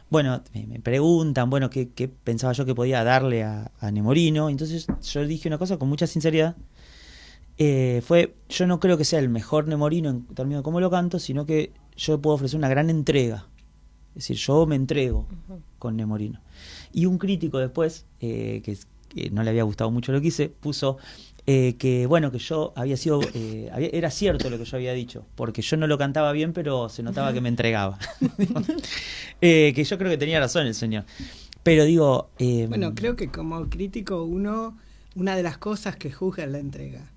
bueno, me preguntan, bueno, qué pensaba yo que podía darle a Nemorino. Entonces yo dije una cosa con mucha sinceridad, yo no creo que sea el mejor Nemorino en términos de cómo lo canto, sino que yo puedo ofrecer una gran entrega. Es decir, yo me entrego con Nemorino. Y un crítico después, que no le había gustado mucho lo que hice, puso que bueno, que yo había sido era cierto lo que yo había dicho, porque yo no lo cantaba bien, pero se notaba que me entregaba. Que yo creo que tenía razón el señor, pero digo, bueno, creo que como crítico una de las cosas que juzga es la entrega,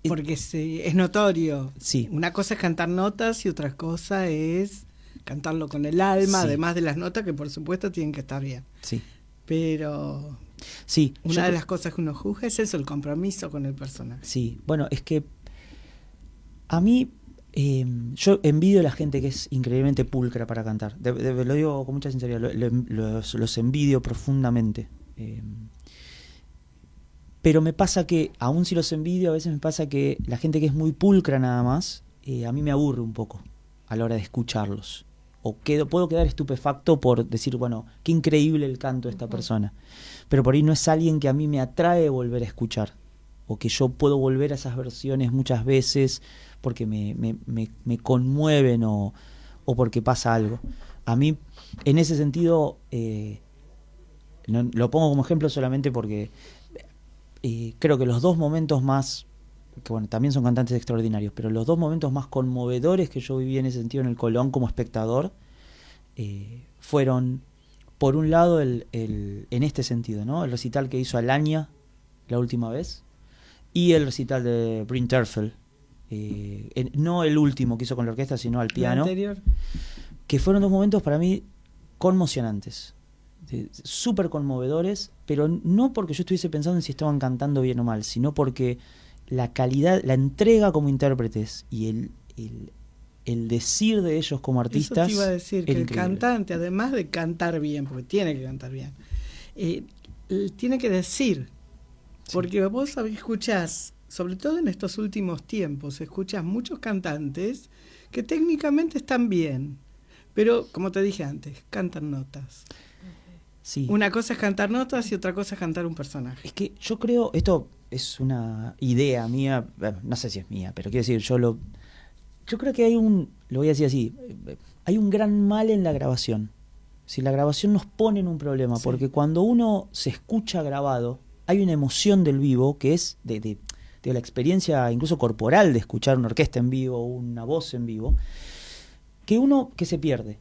porque es notorio. Sí. Una cosa es cantar notas y otra cosa es cantarlo con el alma, sí, además de las notas, que por supuesto tienen que estar bien. Sí. Pero sí, una de las cosas que uno juzga es eso, el compromiso con el personaje. Sí, bueno, es que a mí yo envidio a la gente que es increíblemente pulcra para cantar. Lo digo con mucha sinceridad, los envidio profundamente. Pero me pasa que, aun si los envidio, a veces me pasa que la gente que es muy pulcra nada más, a mí me aburre un poco a la hora de escucharlos. o puedo quedar estupefacto por decir, bueno, qué increíble el canto de esta persona. Pero por ahí no es alguien que a mí me atrae volver a escuchar, o que yo puedo volver a esas versiones muchas veces porque me conmueven o porque pasa algo. A mí, en ese sentido, lo pongo como ejemplo solamente porque creo que los dos momentos más, que bueno, también son cantantes extraordinarios, pero los dos momentos más conmovedores que yo viví en ese sentido en el Colón como espectador fueron, por un lado, en este sentido, ¿no? El recital que hizo Alanya la última vez y el recital de Bryn Terfel, no el último que hizo con la orquesta, sino al piano, que fueron dos momentos para mí conmocionantes, súper conmovedores, pero no porque yo estuviese pensando en si estaban cantando bien o mal, sino porque la calidad, la entrega como intérpretes y el decir de ellos como artistas. Eso te iba a decir, que el increíble. cantante, además de cantar bien, porque tiene que cantar bien, tiene que decir, porque vos escuchás, sobre todo en estos últimos tiempos, escuchás muchos cantantes que técnicamente están bien, pero como te dije antes, cantan notas. Sí. Una cosa es cantar notas y otra cosa es cantar un personaje. Es que yo creo, esto es una idea mía, no sé si es mía, pero quiero decir, yo creo que lo voy a decir así, hay un gran mal en la grabación. Si la grabación nos pone en un problema, Sí. porque cuando uno se escucha grabado, hay una emoción del vivo que es de la experiencia incluso corporal de escuchar una orquesta en vivo, una voz en vivo, que se pierde.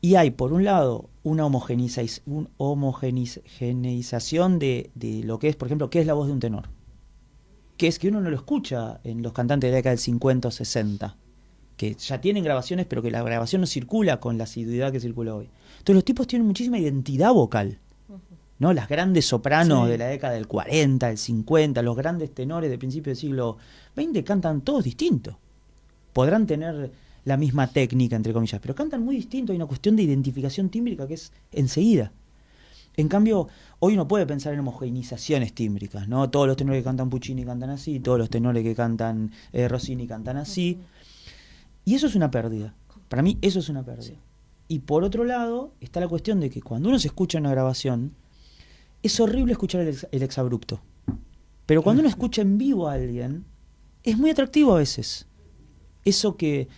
Y hay, por un lado, una homogeneización de lo que es, por ejemplo, qué es la voz de un tenor. Que es que uno no lo escucha en los cantantes de la década del 50 o 60, que ya tienen grabaciones, pero que la grabación no circula con la asiduidad que circula hoy. Entonces los tipos tienen muchísima identidad vocal, ¿no? Las grandes sopranos de la década del 40, del 50, los grandes tenores de principio del siglo XX cantan todos distintos. Podrán tener la misma técnica, entre comillas, pero cantan muy distinto. Hay una cuestión de identificación tímbrica que es enseguida. En cambio, hoy uno puede pensar en homogeneizaciones tímbricas, ¿no? Todos los tenores que cantan Puccini cantan así, todos los tenores que cantan Rossini cantan así. Y eso es una pérdida. Para mí eso es una pérdida. Y por otro lado, está la cuestión de que cuando uno se escucha en una grabación, es horrible escuchar el exabrupto. Pero cuando uno escucha en vivo a alguien, es muy atractivo a veces. Eso que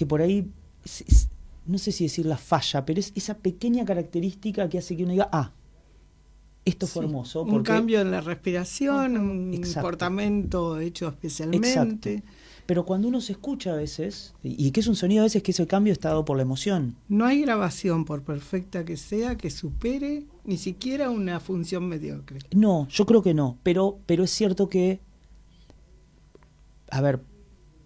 por ahí, no sé si decir la falla, pero es esa pequeña característica que hace que uno diga, esto fue hermoso. Un cambio en la respiración, un Exacto. comportamiento hecho especialmente. Exacto. Pero cuando uno se escucha a veces, y que es un sonido a veces que ese cambio está dado por la emoción. No hay grabación, por perfecta que sea, que supere ni siquiera una función mediocre. No, yo creo que no, pero es cierto que, a ver,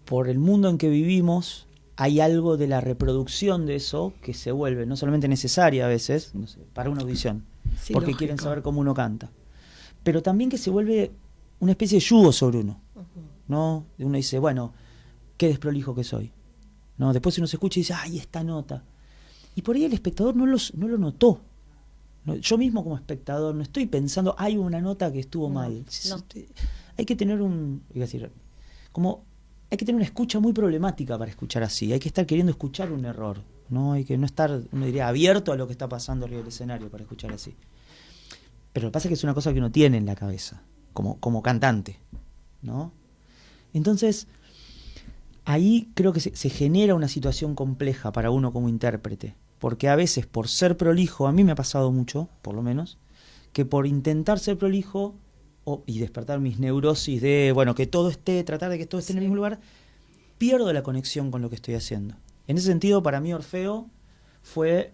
por el mundo en que vivimos, hay algo de la reproducción de eso que se vuelve no solamente necesaria a veces, no sé, para una audición, Sí, porque lógico. quieren saber cómo uno canta, pero también que se vuelve una especie de yugo sobre uno, ¿no? Uno dice, bueno, qué desprolijo que soy, ¿no? Después uno se escucha y dice, ¡ay, esta nota! Y por ahí el espectador no lo notó. No, yo mismo como espectador no estoy pensando, hay una nota que estuvo mal. No. Hay que tener hay que tener una escucha muy problemática para escuchar así. Hay que estar queriendo escuchar un error, ¿no? Hay que no estar, uno diría, abierto a lo que está pasando arriba del escenario para escuchar así. Pero lo que pasa es que es una cosa que uno tiene en la cabeza, como cantante, ¿no? Entonces, ahí creo que se genera una situación compleja para uno como intérprete. Porque a veces, por ser prolijo, a mí me ha pasado mucho, por lo menos, que por intentar ser prolijo y despertar mis neurosis de, bueno, que todo esté, tratar de que todo esté en el mismo lugar, pierdo la conexión con lo que estoy haciendo. En ese sentido, para mí Orfeo fue,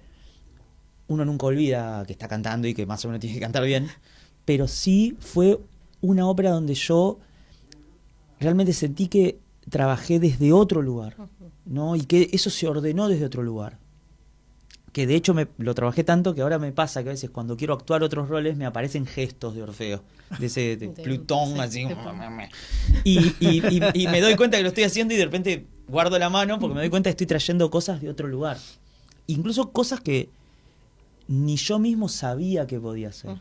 uno nunca olvida que está cantando y que más o menos tiene que cantar bien, pero sí fue una ópera donde yo realmente sentí que trabajé desde otro lugar, ¿no? Y que eso se ordenó desde otro lugar. Que de hecho lo trabajé tanto que ahora me pasa que a veces cuando quiero actuar otros roles me aparecen gestos de Orfeo, de ese Plutón, sí, así. sí. Y me doy cuenta que lo estoy haciendo y de repente guardo la mano porque me doy cuenta que estoy trayendo cosas de otro lugar. Incluso cosas que ni yo mismo sabía que podía hacer,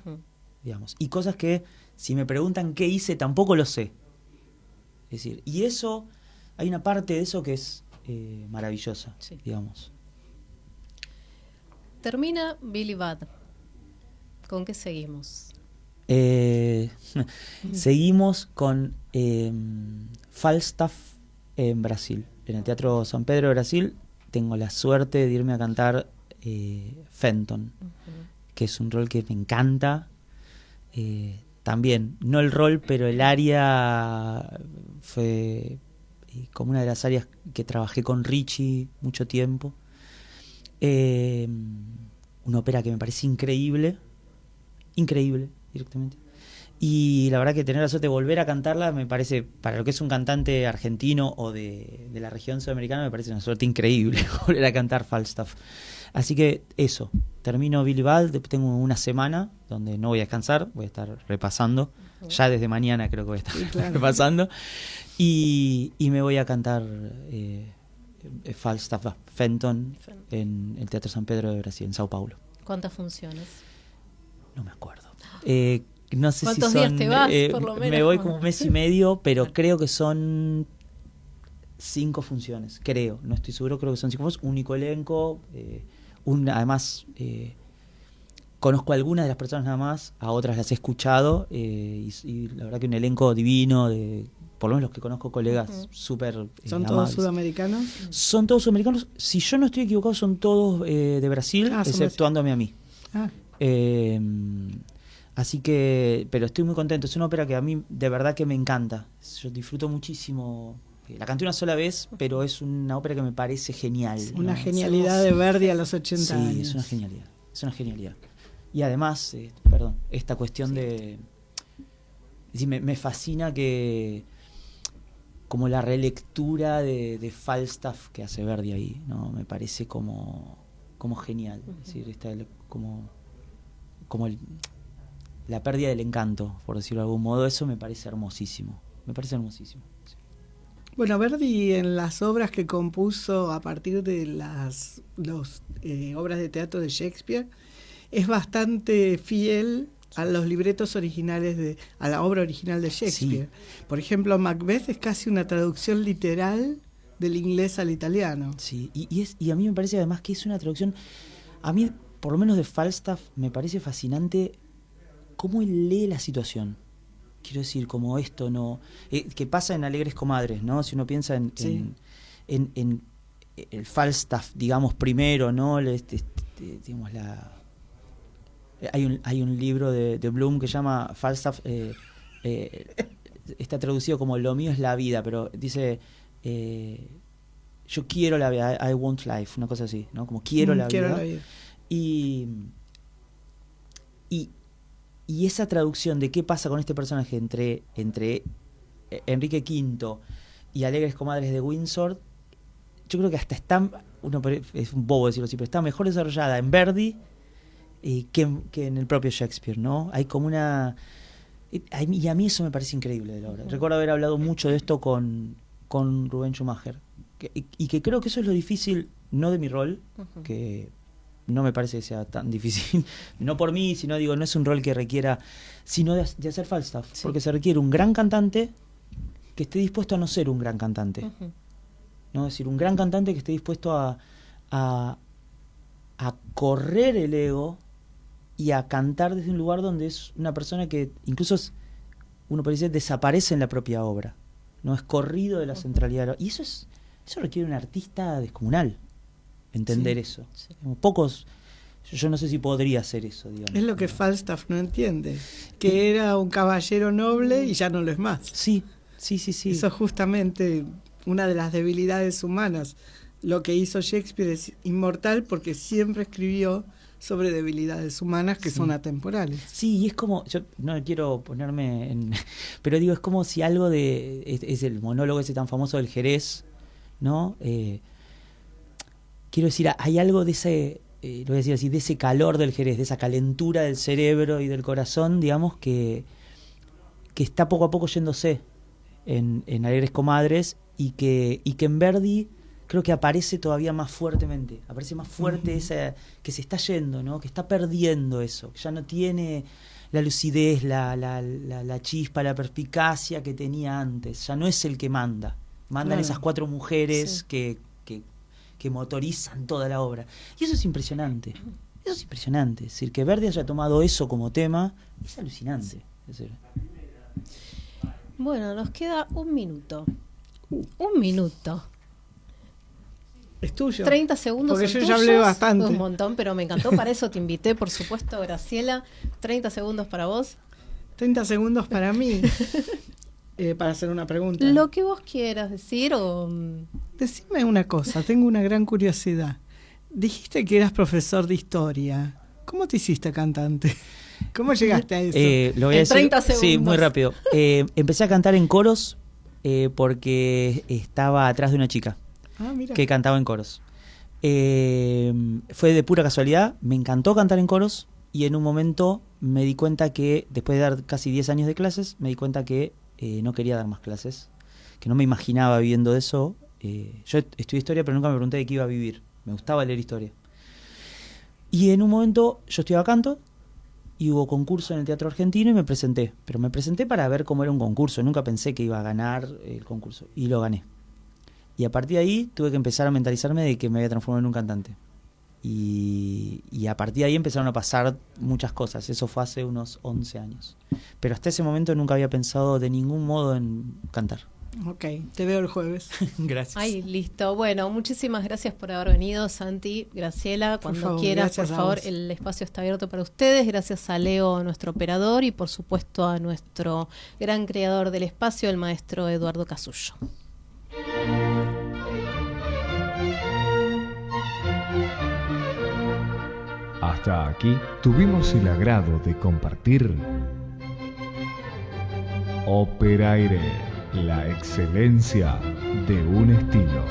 digamos. Y cosas que, si me preguntan qué hice, tampoco lo sé. Es decir, y eso, hay una parte de eso que es maravillosa, Sí. digamos. Termina Billy Budd. ¿Con qué seguimos? Seguimos con Falstaff en Brasil. En el Teatro San Pedro de Brasil tengo la suerte de irme a cantar Fenton, que es un rol que me encanta. También, no el rol, pero el área fue como una de las áreas que trabajé con Ricci mucho tiempo. Una ópera que me parece increíble directamente. Y la verdad que tener la suerte de volver a cantarla me parece, para lo que es un cantante argentino o de la región sudamericana, me parece una suerte increíble volver a cantar Falstaff. Así que eso, termino Billy Budd, tengo una semana donde no voy a descansar, voy a estar repasando, ya desde mañana creo que voy a estar repasando, y me voy a cantar Falstaff, Fenton, en el Teatro San Pedro de Brasil, en Sao Paulo. ¿Cuántas funciones? No me acuerdo. No sé ¿Cuántos si son, días te vas, por lo menos? Me voy como un mes y medio, pero creo que son 5 funciones, creo, no estoy seguro, creo que son 5 funciones, único elenco, además conozco a algunas de las personas nada más, a otras las he escuchado, y la verdad que un elenco divino, por lo menos los que conozco, colegas súper ¿Son amables. todos sudamericanos? Son todos sudamericanos, si yo no estoy equivocado son todos de Brasil, exceptuándome a mí. Así que, pero estoy muy contento, es una ópera que a mí de verdad que me encanta, yo disfruto muchísimo. La canté una sola vez, pero es una ópera que me parece genial. Una genialidad de Verdi a los 80 años. Sí, es una genialidad. Y además, esta cuestión de... Sí, me fascina que... como la relectura de Falstaff que hace Verdi ahí, ¿no? Me parece como genial. Es decir, como la pérdida del encanto, por decirlo de algún modo, eso me parece hermosísimo. Sí. Bueno, Verdi en las obras que compuso a partir de las obras de teatro de Shakespeare es bastante fiel a los libretos originales, a la obra original de Shakespeare. Sí. Por ejemplo, Macbeth es casi una traducción literal del inglés al italiano. Sí, y a mí me parece además que es una traducción, a mí por lo menos de Falstaff me parece fascinante cómo él lee la situación. Quiero decir, como esto no que pasa en Alegres Comadres, ¿no? Si uno piensa en el Falstaff, digamos, primero, ¿no? Digamos, hay un libro de Bloom que se llama Falstaff, está traducido como Lo mío es la vida, pero dice yo quiero la vida, I want life, una cosa así, ¿no? Como quiero la vida. Y esa traducción de qué pasa con este personaje entre Enrique V y Alegres Comadres de Windsor, yo creo que hasta está, es un bobo decirlo así, pero está mejor desarrollada en Verdi que en el propio Shakespeare, ¿no? Hay como una... Y a mí eso me parece increíble de la obra. Recuerdo haber hablado mucho de esto con Rubén Schumacher, y que creo que eso es lo difícil, no de mi rol, que... no me parece que sea tan difícil, no por mí, sino digo, no es un rol que requiera, sino de hacer Falstaff, porque se requiere un gran cantante que esté dispuesto a no ser un gran cantante, ¿no? Es decir, un gran cantante que esté dispuesto a correr el ego y a cantar desde un lugar donde es una persona que incluso uno puede decir desaparece en la propia obra, no es corrido de la centralidad, y eso requiere un artista descomunal. Entender eso. Sí. Pocos, yo no sé si podría hacer eso, digamos. Es lo que Falstaff no entiende, que era un caballero noble y ya no lo es más. Sí. Eso es justamente una de las debilidades humanas. Lo que hizo Shakespeare es inmortal porque siempre escribió sobre debilidades humanas que son atemporales. Sí, y es como, yo no quiero ponerme en... pero digo, es como si algo es el monólogo ese tan famoso del Jerez, ¿no? Quiero decir, hay algo de ese, lo voy a decir así, de ese calor del Jerez, de esa calentura del cerebro y del corazón, digamos, que está poco a poco yéndose en Alegres Comadres, y que en Verdi creo que aparece todavía más fuertemente, aparece más fuerte esa, que se está yendo, ¿no? Que está perdiendo eso, que ya no tiene la lucidez, la chispa, la perspicacia que tenía antes, ya no es el que mandan esas 4 mujeres que motorizan toda la obra. Y eso es impresionante. Eso es impresionante. Es decir, que Verdi haya tomado eso como tema es alucinante. Es decir, Bueno, nos queda un minuto. Un minuto. Es tuyo. 30 segundos. Porque son yo ya tuyos. hablé bastante. Un montón, pero me encantó. Para eso te invité, por supuesto, Graciela. 30 segundos para vos. 30 segundos para mí. Para hacer una pregunta. Lo que vos quieras decir o... Decime una cosa, tengo una gran curiosidad. Dijiste que eras profesor de historia. ¿Cómo te hiciste cantante? ¿Cómo llegaste a eso? lo voy a En decir, 30 segundos. Sí, muy rápido. Empecé a cantar en coros porque estaba atrás de una chica Mira. que cantaba en coros. Fue de pura casualidad, me encantó cantar en coros y en un momento me di cuenta que, después de dar casi 10 años de clases, me di cuenta que no quería dar más clases, que no me imaginaba viviendo de eso. Yo estudié historia, pero nunca me pregunté de qué iba a vivir. Me gustaba leer historia. Y en un momento yo estudiaba canto y hubo concurso en el Teatro Argentino y me presenté. Pero me presenté para ver cómo era un concurso. Nunca pensé que iba a ganar el concurso. Y lo gané. Y a partir de ahí tuve que empezar a mentalizarme de que me había transformado en un cantante. Y a partir de ahí empezaron a pasar muchas cosas. Eso fue hace unos 11 años. Pero hasta ese momento nunca había pensado de ningún modo en cantar. Ok, te veo el jueves. Gracias. Ay, listo. Bueno, muchísimas gracias por haber venido, Santi, Graciela. Cuando favor, quieras, por gracias a favor, vos. el espacio está abierto para ustedes. Gracias a Leo, nuestro operador, y por supuesto a nuestro gran creador del espacio, el maestro Eduardo Casullo. Hasta aquí tuvimos el agrado de compartir Operaire, la excelencia de un estilo.